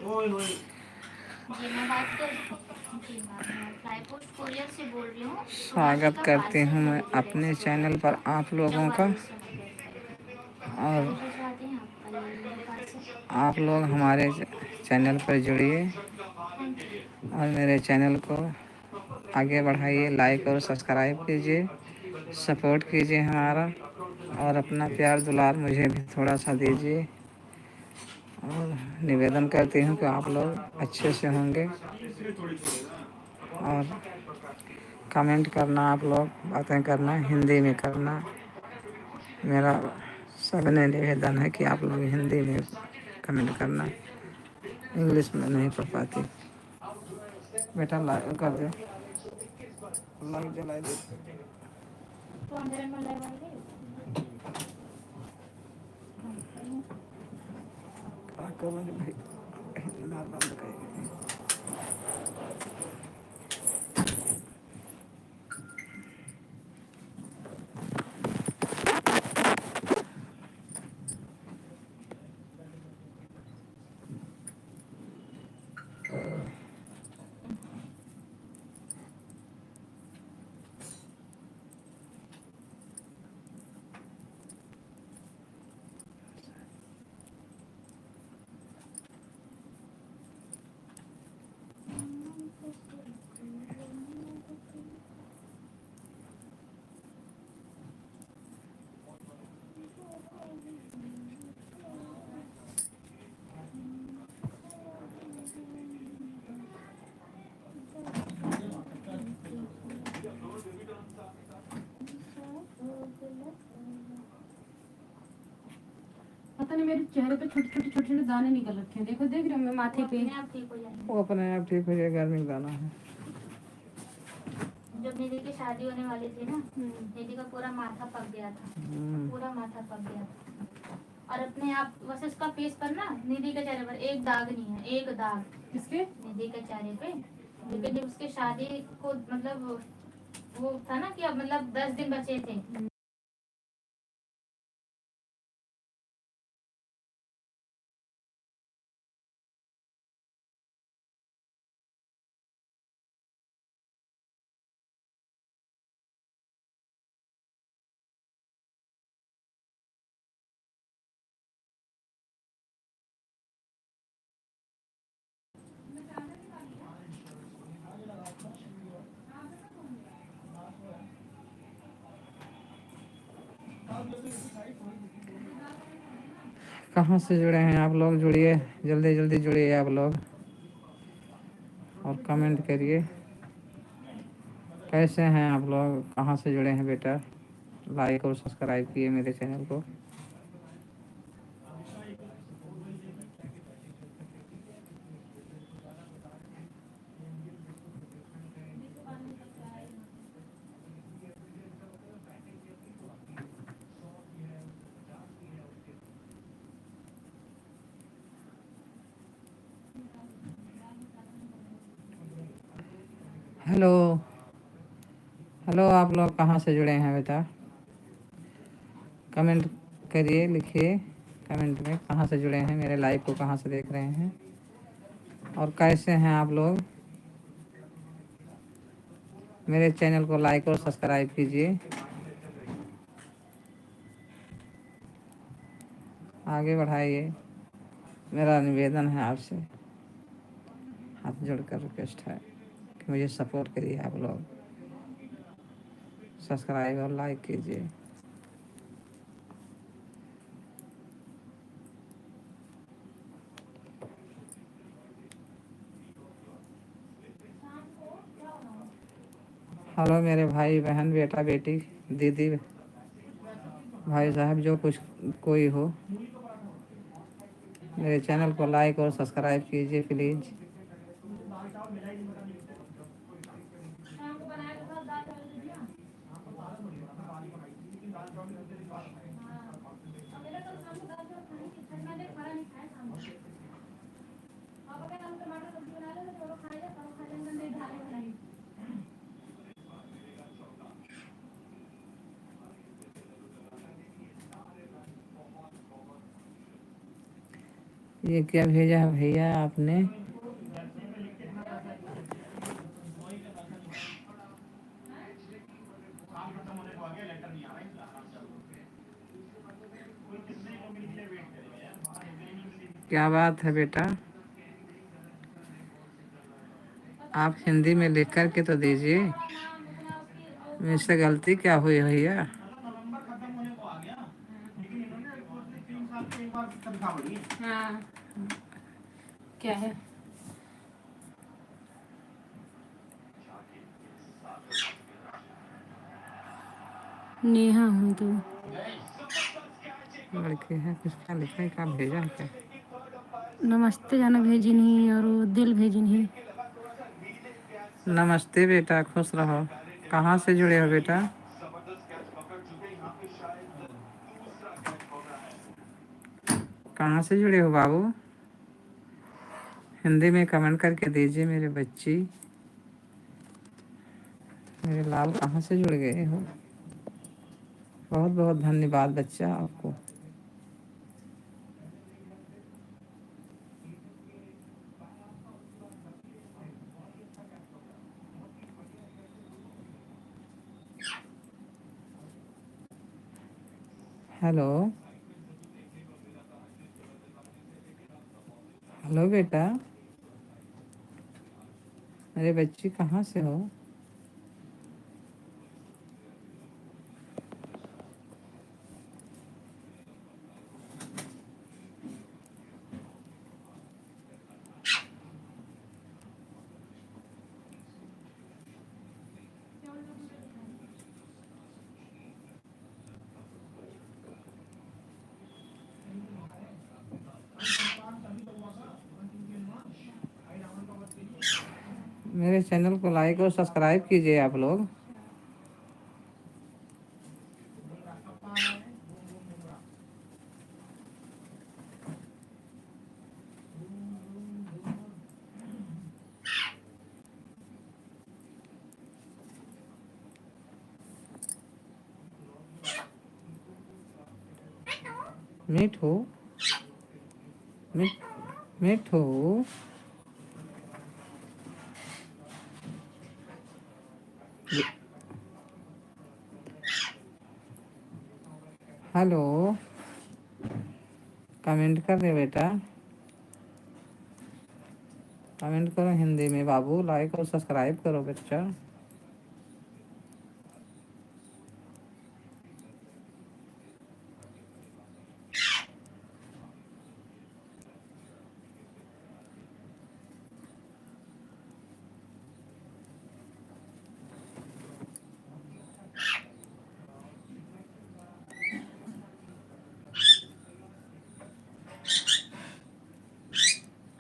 जी, मैं बात कर जी मैम, मैं फ्लाई पोस्ट कुरियर से बोल रही हूँ। सुभाषी स्वागत का करती पार्सल हूँ है मैं मुझे अपने चैनल पर आप लोगों का। नवादा से मतलब और कल भिजवा दें, आप कल ले लेंगे पार्सल। आप लोग हमारे चैनल पर जुड़िए थैंक यू। और मेरे चैनल को आगे बढ़ाइए, लाइक और सब्सक्राइब कीजिए, सपोर्ट कीजिए हमारा, और अपना प्यार दुलार मुझे भी थोड़ा सा दीजिए। और निवेदन करती हूँ कि आप लोग अच्छे से होंगे, और कमेंट करना, आप लोग बातें करना, हिंदी में करना। मेरा सबने निवेदन है कि आप लोग हिंदी में कमेंट करना, इंग्लिश में नहीं पढ़ पाती। बेटा लाइक कर दे, लाइक जला दे। तो अंदर में लगाइए। क्या करूँ भाई, इतना बंद करिए। पता नहीं मेरे चेहरे पे छोटे छोटे छोटे छोटे दाने निकल रखे हैं। देखो, देख रहे हो मैं माथे पे। आप ठीक हो जाएंगे। वो अपने आप ठीक हो जाएगा, गर्मी का गाना है। जब निधि की शादी होने वाली थी ना, निधि का पूरा माथा पक गया था, पूरा माथा पक गया था। और अपने आप वैसे उसका फेस पर ना, निधि के चेहरे पर एक दाग नहीं है, एक दाग। किसके? निधि के चेहरे पे। लेकिन जब उसके शादी को मतलब वो था ना कि अब मतलब 10 दिन बचे थे, कहाँ से जुड़े हैं आप लोग? जुड़िए, जल्दी जल्दी जुड़िए आप लोग, और कमेंट करिए। कैसे हैं आप लोग? कहाँ से जुड़े हैं बेटा? लाइक और सब्सक्राइब किए मेरे चैनल को। हेलो हेलो, आप लोग कहाँ से जुड़े हैं बेटा? कमेंट करिए, लिखिए कमेंट में कहाँ से जुड़े हैं, मेरे लाइव को कहाँ से देख रहे हैं, और कैसे हैं आप लोग। मेरे चैनल को लाइक और सब्सक्राइब कीजिए, आगे बढ़ाइए। मेरा निवेदन है आपसे, हाथ जोड़कर रिक्वेस्ट है कि मुझे सपोर्ट करिए। आप लोग सब्सक्राइब और लाइक कीजिए। हेलो मेरे भाई बहन, बेटा बेटी, दीदी, भाई साहब, जो कुछ कोई हो, मेरे चैनल को लाइक और सब्सक्राइब कीजिए प्लीज़। ये क्या भेजा है भैया आपने? क्या बात है बेटा, आप हिंदी में लिख कर के तो दीजिए। मुझसे गलती क्या हुई भैया? हाँ क्या है? नेहा हूँ तो लड़के हैं, कुछ क्या लिखा है, क्या भेजा है क्या? नमस्ते जाना भेजी नहीं और वो दिल भेजी नहीं। नमस्ते बेटा, खुश रहो। कहाँ से जुड़े हो बेटा? कहाँ से जुड़े हो बाबू? हिंदी में कमेंट करके दीजिए मेरे बच्ची। मेरे लाल कहाँ से जुड़ गए हो? बहुत बहुत धन्यवाद बच्चा आपको। हेलो हेलो बेटा, मेरे बच्ची कहाँ से हो? मेरे चैनल को लाइक और सब्सक्राइब कीजिए आप लोग। मिठू, मिठ मिठू, हेलो, कमेंट कर दे बेटा, कमेंट करो हिंदी में बाबू, लाइक और सब्सक्राइब करो बच्चा।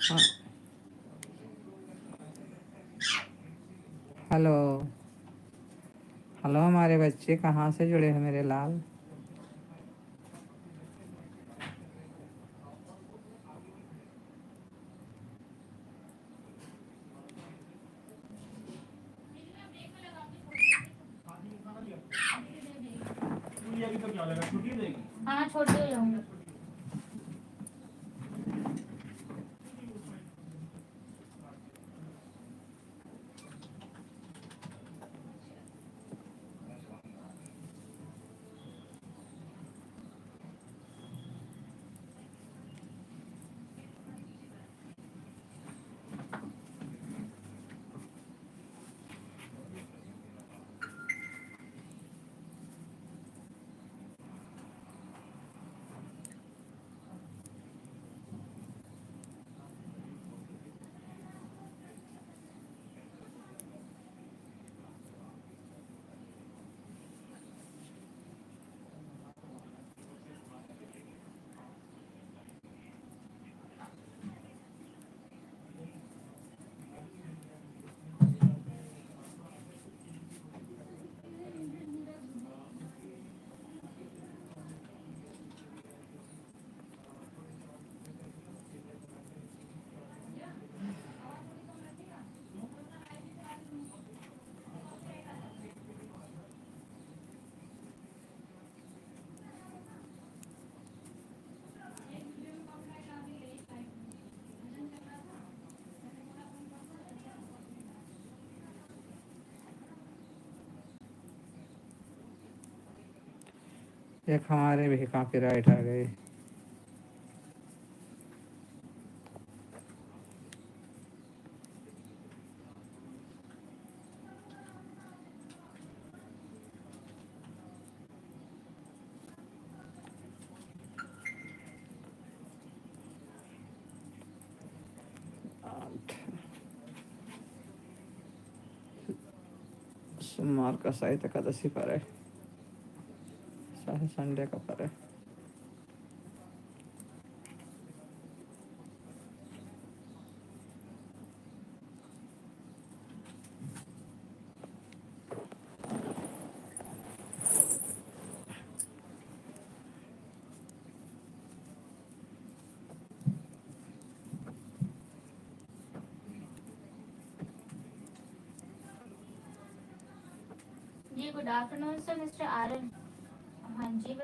हाँ, हेलो हेलो, हमारे बच्चे कहाँ से जुड़े हैं मेरे लाल? हाँ छोड़ दे जाऊंगा। एक हमारे भी कॉपीराइट आ गई। सोमवार का साहित्य एकादशी पर है, संडे का पर है। जी good afternoon sir, mister Aryan. हाँ जी।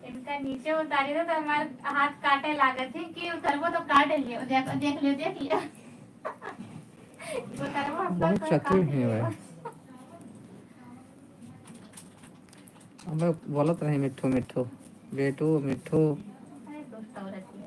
इनका नीचे उतारी तो हमारे हाथ काटे लागत है कि उतरबो तो काट लियो, देख देख लियो देख लियो। उतरबो बहुत तो चतुर काट है लियो। भाई। अब बोलत रही मिठू मिठू, बेटू मिठू। अरे दुष्ट औरत है।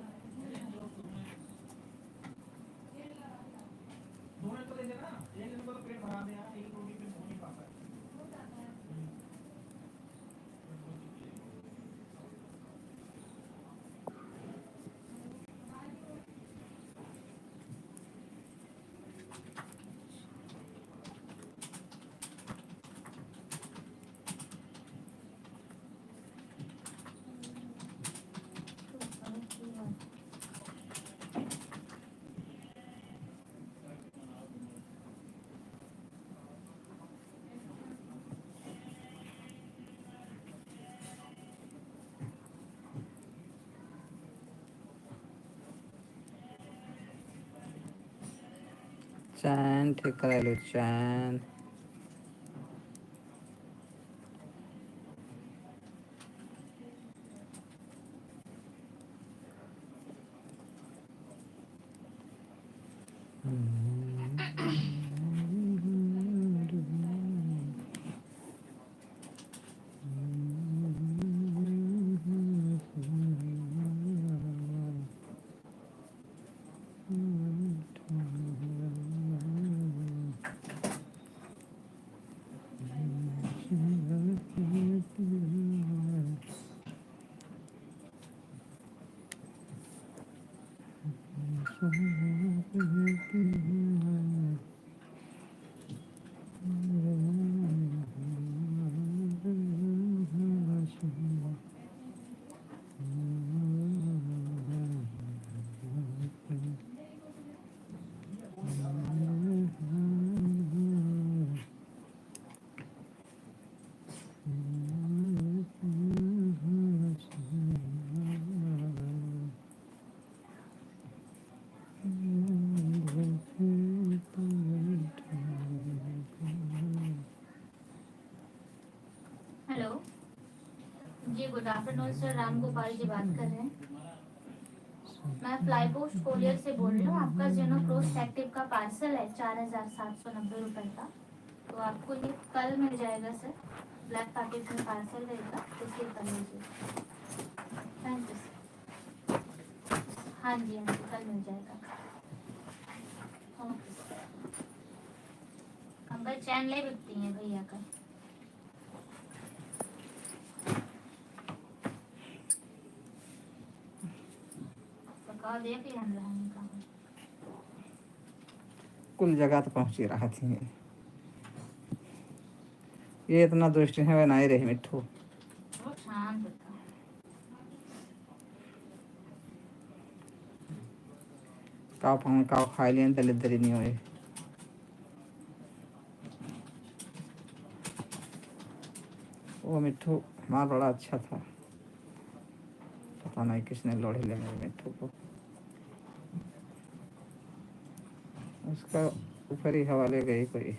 चैन ठीक करा लो चैन। हेलो जी, good afternoon sir, Ram Gopal ji बात कर रहे हैं। मैं फ्लाई पोस्ट कोरियर से बोल रही हूँ। आपका जेनो प्रोस्ट एक्टिव का पार्सल है 4790 रुपये का, तो आपको ये कल मिल जाएगा सर। ब्लैक पैकेट में पार्सल रहेगा, रिसीव कर लीजिए। Thank you sir. हाँ जी हाँ जी, कल मिल जाएगा। Okay sir. अंकल चैन ले बिकती हैं भैया का। पका दे फिर हम रहेंगे काम। कुल जगह तो पहुँची रहा थी। ये इतना दुष्ट है, वह नहीं रही मिट्ठू। बहुत शांत था। काव खाई लिया दलित दरी नहीं हुए। वो मिट्ठू मार बड़ा अच्छा था, पता नहीं किसने लोढ़ी ले मेरे मिट्ठू को। उसका ऊपर ही हवाले गई कोई।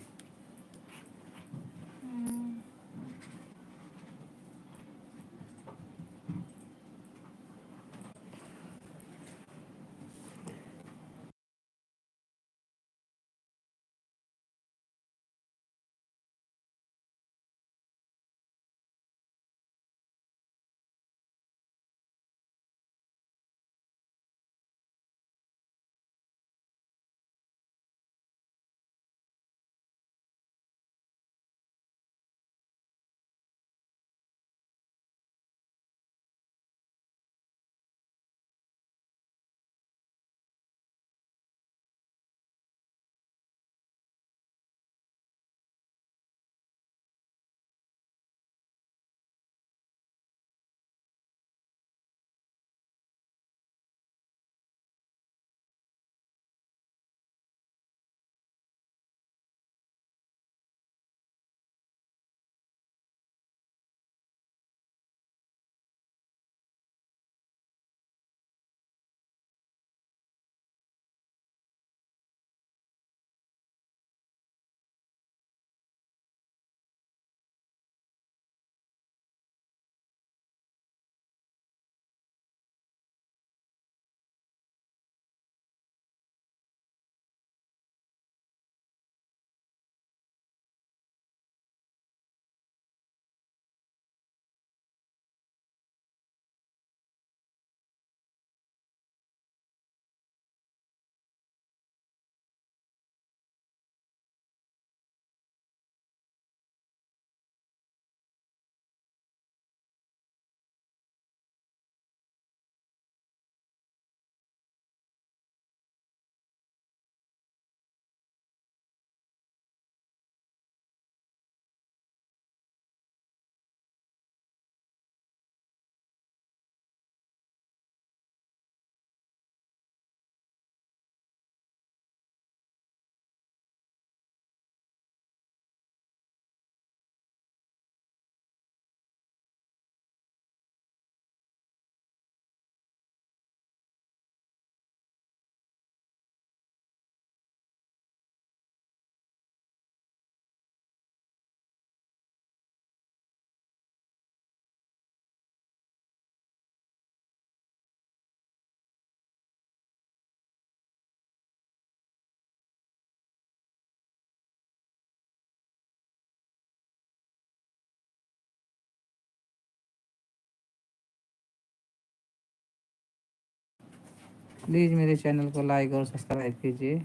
प्लीज़ मेरे चैनल को लाइक और सब्सक्राइब कीजिए।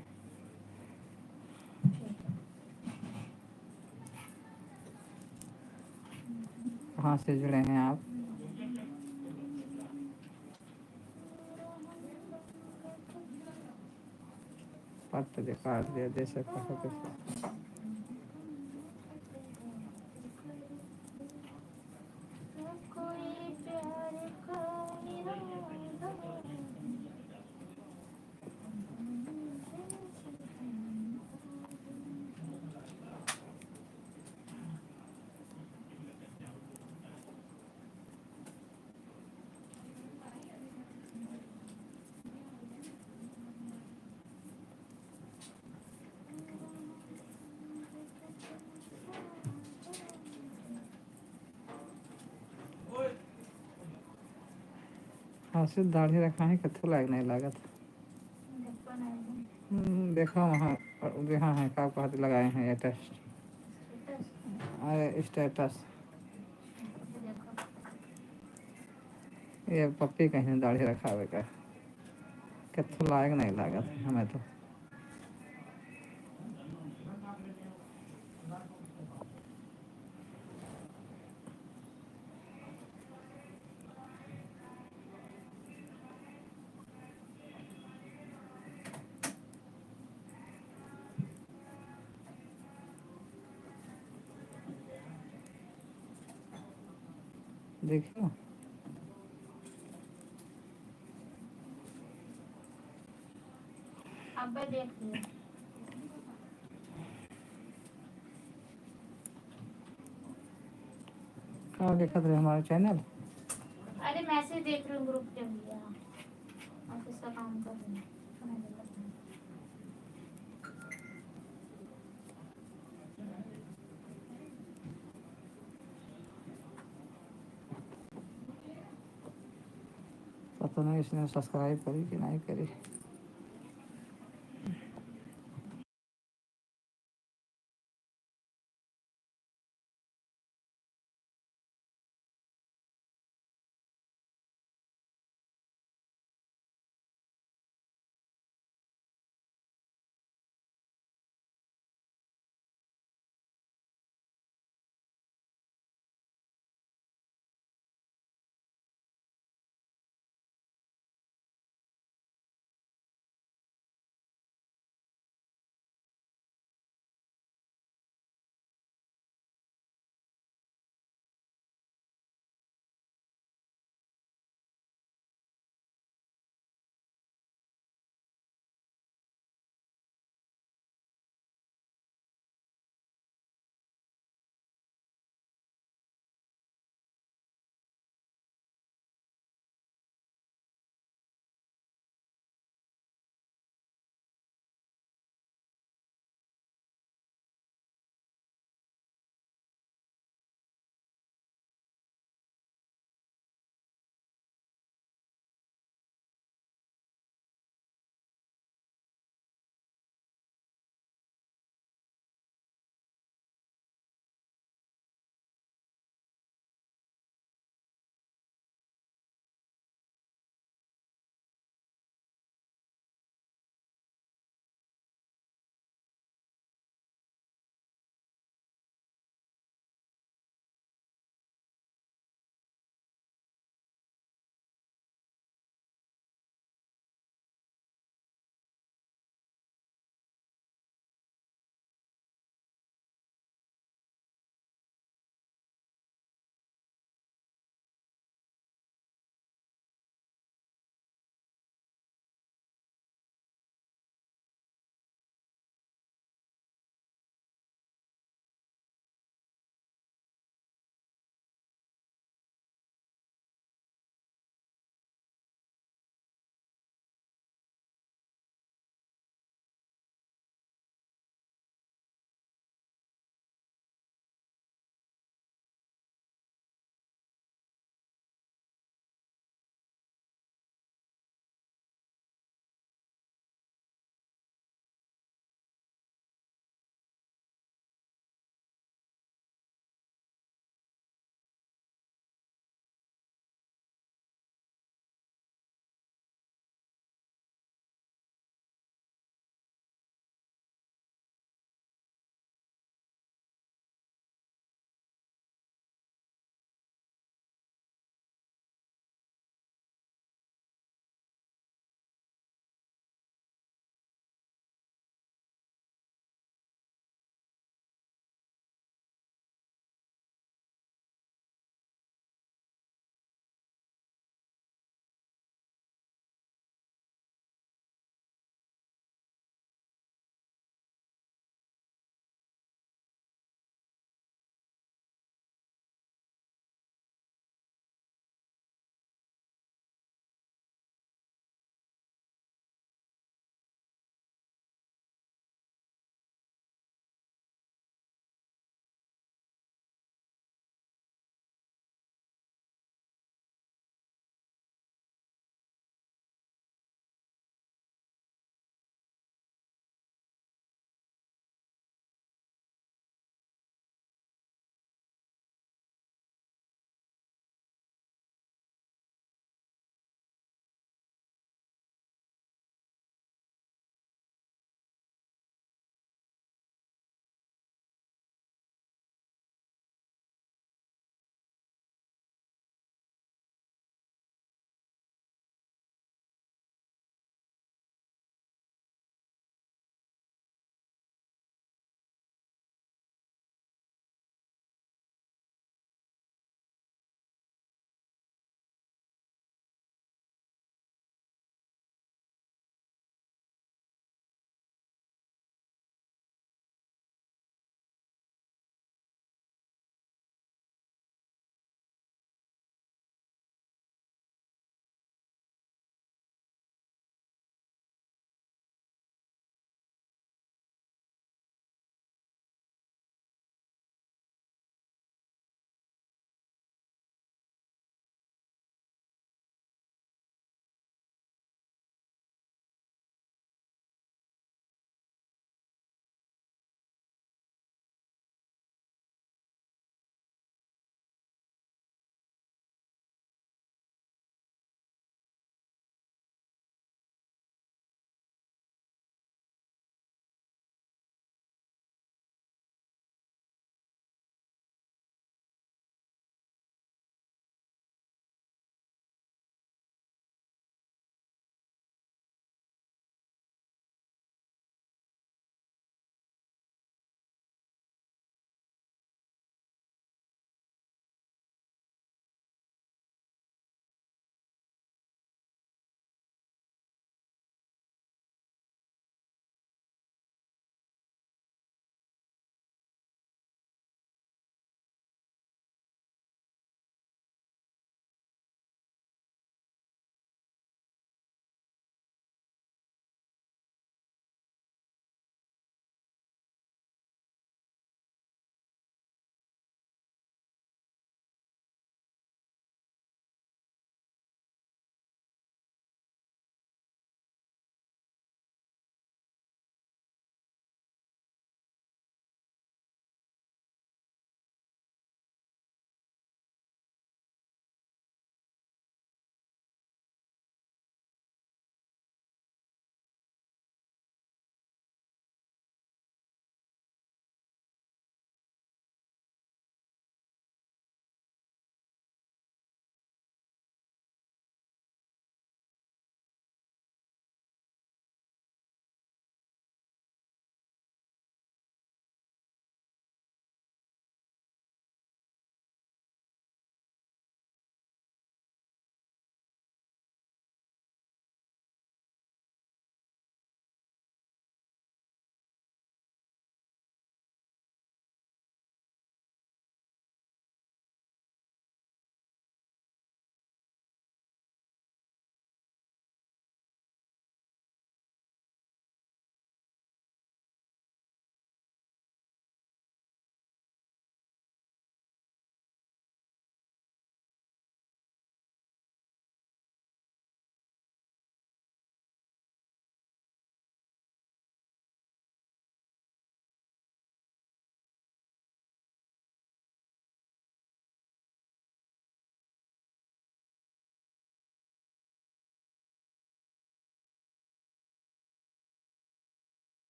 कहाँ से जुड़े हैं आप? पट दे काट दिया दे सकता है कैसे? कोई प्यार का इरादा। हाँसी दाढ़ी रखा है कथो लाग नहीं लागत। देखो ना एकदम देखो वहाँ जहाँ है का हाथ लगाए हैं ये टेस्ट। स्टेटस। अरे स्टेटस देखो ये पप्पी कहीं दाढ़ी रखावे का कथो लायक नहीं लागत हमें तो। देखिए अब मैं देख लिया। क्या देखा रहे हमारे चैनल। अरे मैसेज देख रही हूँ ग्रुप पे भैया, ऑफिस का काम कर रही हूँ तो मैं देखा था। पता नहीं इसने सब्सक्राइब करी कि नहीं करी।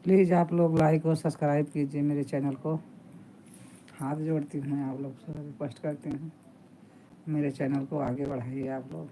प्लीज़ आप लोग लाइक और सब्सक्राइब कीजिए मेरे चैनल को, हाथ जोड़ती हूँ, आप लोग से रिक्वेस्ट करते हैं मेरे चैनल को आगे बढ़ाइए आप लोग।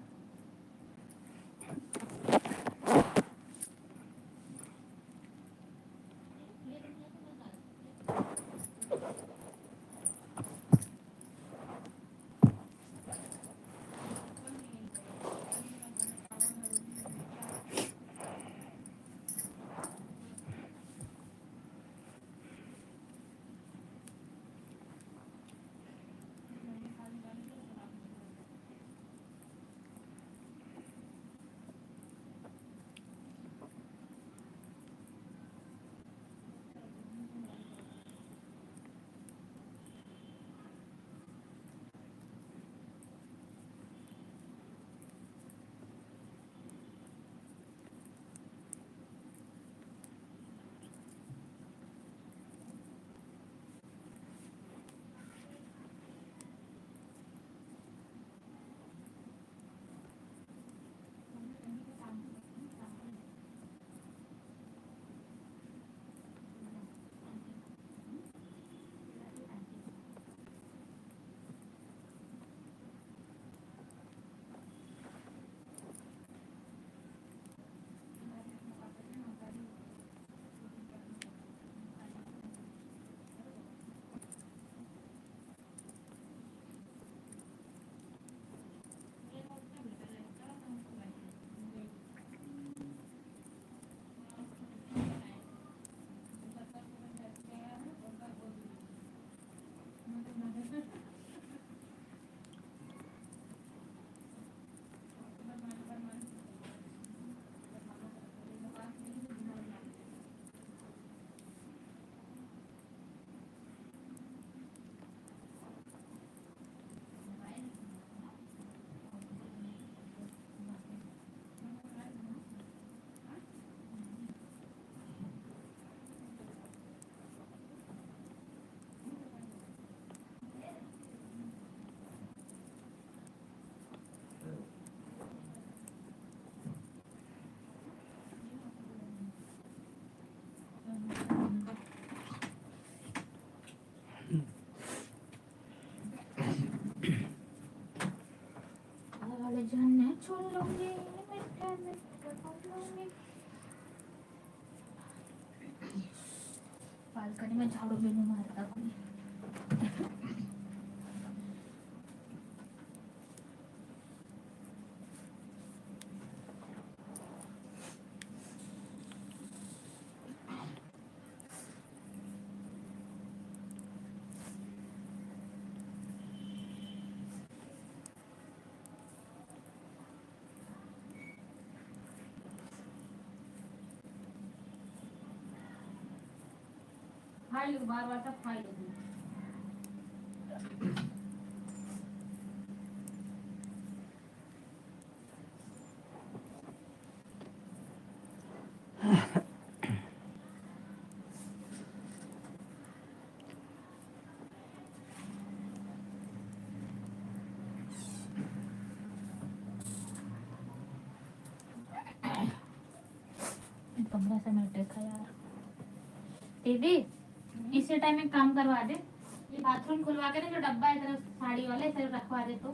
जाने छोड़ लूंगी मिठा मिठा बोलूंगी। बालकनी में झाड़ू भी नहीं मारता कोई। फाइल बार बार तक फाइल पंद्रह से मिनट देखा यार। दीदी इसी टाइम में काम करवा दे, ये बाथरूम खुलवा के ना जो डब्बा है इधर साड़ी वाले इधर रखवा दे, तो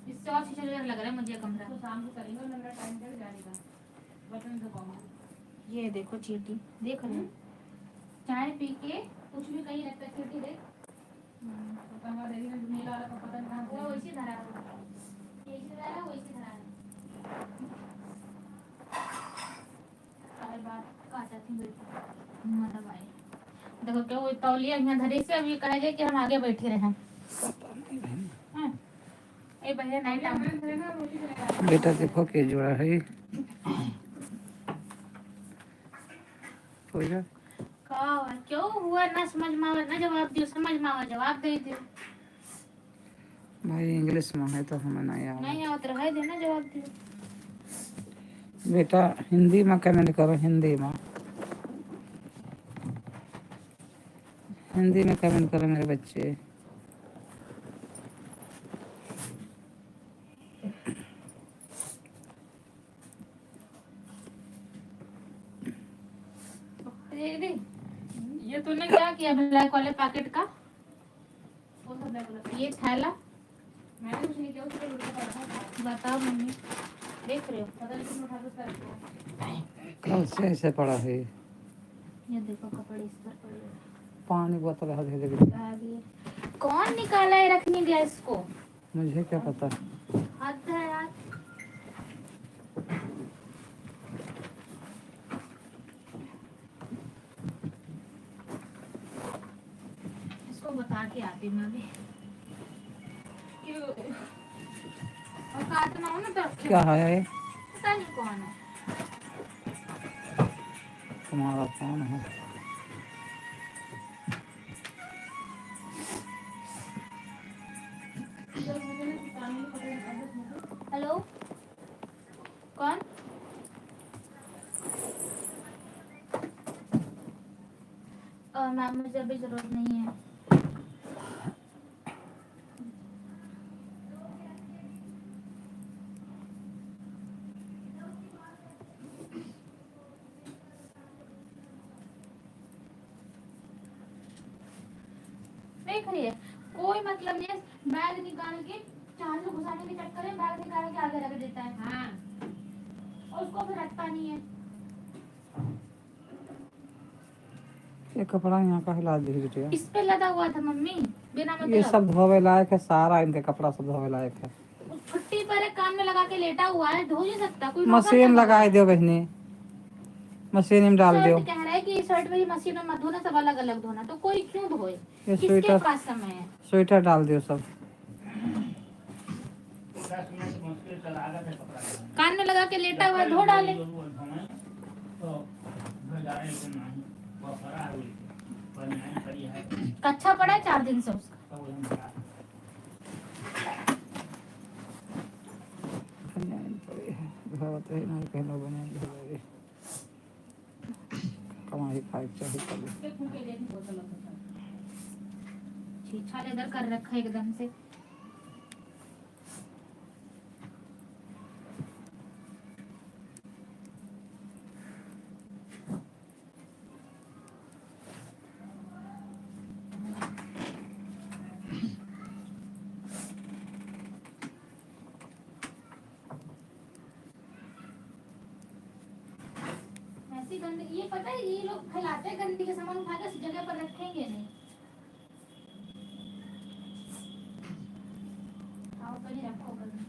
इससे और शीशे लग रहा है मुझे कमरा। तो शाम को करेंगे मेरा टाइम चल जाएगा। बटन दबाओ, ये देखो चीटी देख रहे हैं, चाय पी के कुछ भी कहीं रखता चीटी देख। तो कहाँ देरी में नीला वाला का पता नहीं वो वैसे धरा है, वैसे धरा है, वैसे धरा है। बात काटा थी बेटी मतलब आई देखो क्या वो तौलिया यहाँ धरे से अभी कहेंगे कि हम आगे बैठे रहे हैं। ए भैया नाइट आउट बेटा देखो के जोड़ा है का क्यों हुआ ना समझ में आवा ना जवाब दियो, समझ में आवा जवाब दे दियो। भाई इंग्लिश में है तो हमें नहीं नहीं आवत रहे देना जवाब दियो। बेटा हिंदी में कमेंट करो, हिंदी में कमेंट करो मेरे बच्चे। ये तूने क्या किया ब्लैक वाले पैकेट का? कौन सा ब्लैक वाला? ये थैला मैंने कुछ नहीं किया, उसके उल्टा पड़ा। बताओ मम्मी, देख रहे हो? पता नहीं क्यों उठा के उसका रख दिया। कल से ऐसे पड़ा है। ये देखो कपड़े इस पर पड़े हैं। पानी बोतल है धीरे बैग ये कौन निकाला है, रखने गया इसको? मुझे क्या पता। हद है यार। इसको बता के आती मैं भी। और काटना हो ना तो रखे। क्या है ये? पता नहीं कौन है। तुम्हारा कौन है? हेलो, कौन? मैम मुझे अभी जरूरत नहीं है। देख रही है, कोई मतलब नहीं है। बैग निकाल के चार्ज घुसाने के चक्कर में बैग निकाल के आगे रख देता है। हाँ, और उसको फिर रखता नहीं है। ये कपड़ा यहाँ का हिला दी बिटिया। इस पे लदा हुआ था मम्मी, बिना ये मतलब। सब धोवे लायक है, सारा इनके कपड़ा सब धोवे लायक है। छुट्टी पर है, कान में लगा के लेटा हुआ है, धो नहीं सकता कोई। मशीन लगाए दो बहनी, मशीन में डाल दो। कह रहा है कि शर्ट मेरी मशीन में मत धोना, सब अलग अलग धोना। तो कोई क्यों धोए? ये किसके स्वेटर, पास समय है? स्वेटर डाल दो सब। कान में लगा के लेटा हुआ है, धो डाले। कच्चा पड़ा है 4 दिन से उसका। कमाई खाई चाहिए। छीछा लेदर कर रखा है एकदम से। ऐसी गंदगी, ये पता है ये लोग फैलाते हैं गंदगी के सामान, उठा के जगह पर रखेंगे नहीं। आओ कहीं रखो कहीं।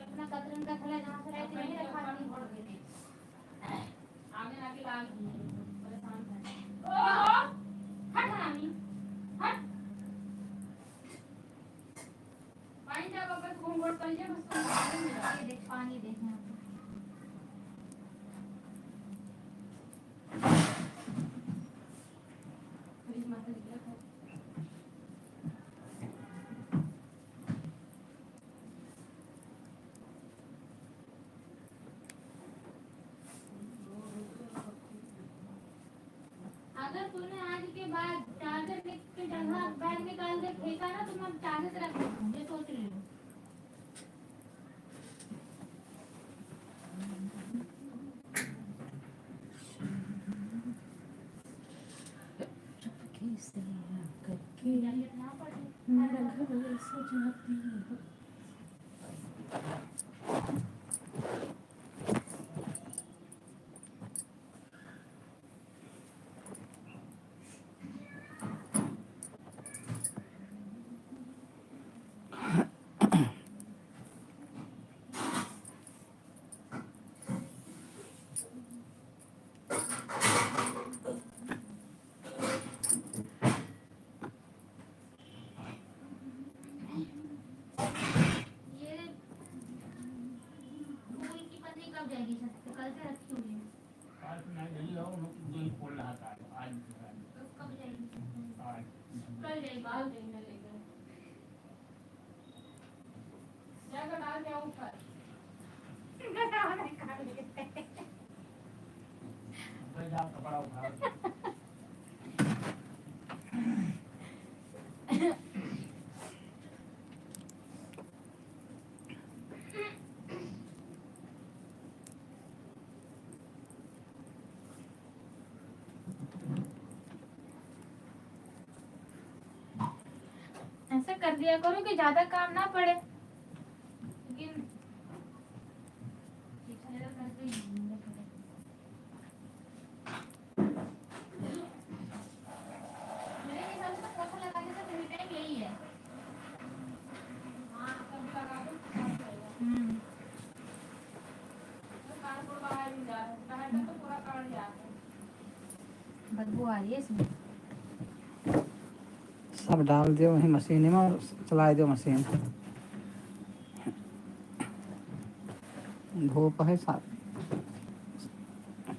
अपना कतरन का थैला जहाँ से लाए थे वहीं रखा थी। आगे आके लाल परेशान कर। ओहो, हट हरामी, हट। पानी जा वापस घूंघट कर जा, बस तुम पानी में जाके देख, पानी देखना है। फ्रिज में से निकला था। अगर तूने आज के बाद चार्जर की जगह बैग निकाल के फेंका ना, तो मैं चार्जर रख दूंगी, ये सोच रही हूँ। ना पड़े मेरा घर ऐसे जाती है। ये फूल की पत्नी कब जाएगी छत पे? कल से रखी हुई है। तो कब जाएगी छत पे? कल जाएगी। डाल देंगे लेकर, जाकर डाल दिया ऊपर। कर दिया करो कि ज्यादा काम ना पड़े, लेकिन मेरे हिसाब से पोछा लगाने का सही टाइम यही है। हम्म। बदबू आ रही है इसमें। सब डाल दियो वही मशीन में और चला दो मशीन। धूप है साथ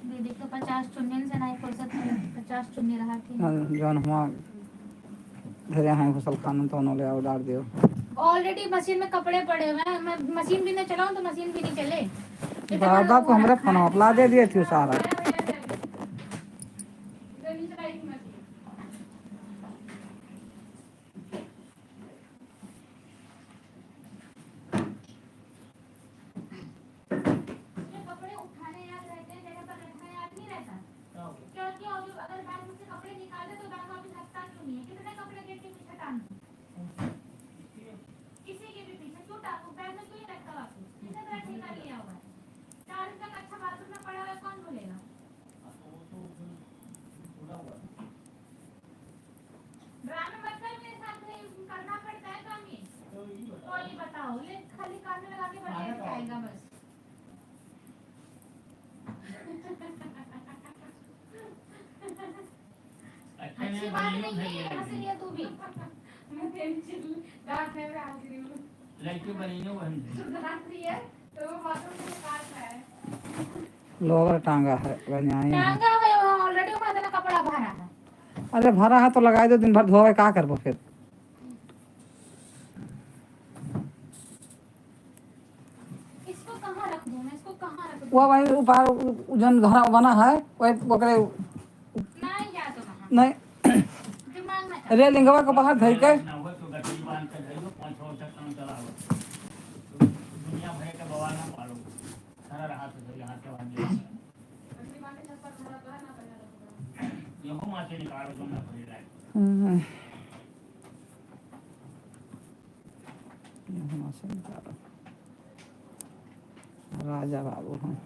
दीदी तो 50 चुन्नी से नहीं फुर्सत है, 50 चुन्नी रहा थी जौन हुआ धरे हैं फसल खान तो उन्होंने और डाल दियो। ऑलरेडी मशीन में कपड़े पड़े हुए हैं, मैं मशीन भी नहीं चलाऊं तो मशीन भी नहीं चले। दादा तो हमारे फोन अपला दे दिए थे सारा। कपड़े उठाने याद रहते हैं, जगह पर रखना याद नहीं रहता, क्योंकि अगर बैग में से कपड़े निकाले तो बैग वापस रखता क्यों नहीं है? कितने कपड़े गेट के पीछे टांग किसी के भी पीछे क्यों टांगू? बैग में क्यों नहीं रखता वापस? किसने बैग निकाल लिया होगा? 4 दिन तक अच्छा बाथरूम में पड़ा हुआ कौन बोलेगा? ड्रामे मत कर मेरे साथ, करना पड़ता है काम ये। तो ये बताओ, ये खाली कान में लगा के बढ़िया दिखाएगा बस। अच्छी बात नहीं है, हंस लिया तू भी। मैं टेंशन डांट में आ रही हूँ। लड़की बनी नहीं बन डांट रही है तो वो बाथरूम से काट रहा है। लोअर टांगा है बनियाई है। टांगा है ऑलरेडी, वहां इतना कपड़ा भरा है। अरे भरा है तो लगा दो, दिन भर धोवे क्या करबो फिर। इसको कहाँ रख दूं मैं? इसको कहाँ रख दूं? वो वही ऊपर जन घर बना है वही ओकरे नहीं जा तो कहाँ नहीं दिमाग में रेलिंगवा के बाहर धइ के दुनिया भर के बवाल ना पालो सारा रहा तो यहाँ के वाले यहो माथे निकालो तो ना पड़े लाए राजा बाबू हैं।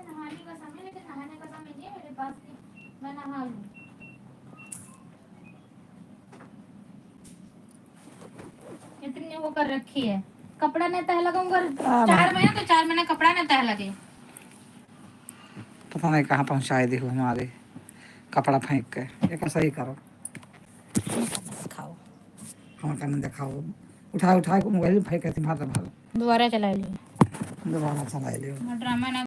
नहाने का समय, लेकिन नहाने का समय नहीं है मेरे पास, मैं नहा लूं। इतनी वो कर रखी है, कपड़ा नहीं तह लगाऊंगा 4 महीने तो 4 महीने कपड़ा नहीं तह लगे। पता नहीं कहाँ पहुँचाए दी हो हमारे कपड़ा फेंक के। एक सही करो खाओ हाँ करने दिखाओ। उठा उठा के मोबाइल फेंक के मार भाग दोबारा चला लियो, दोबारा चला लियो। ड्रामा ना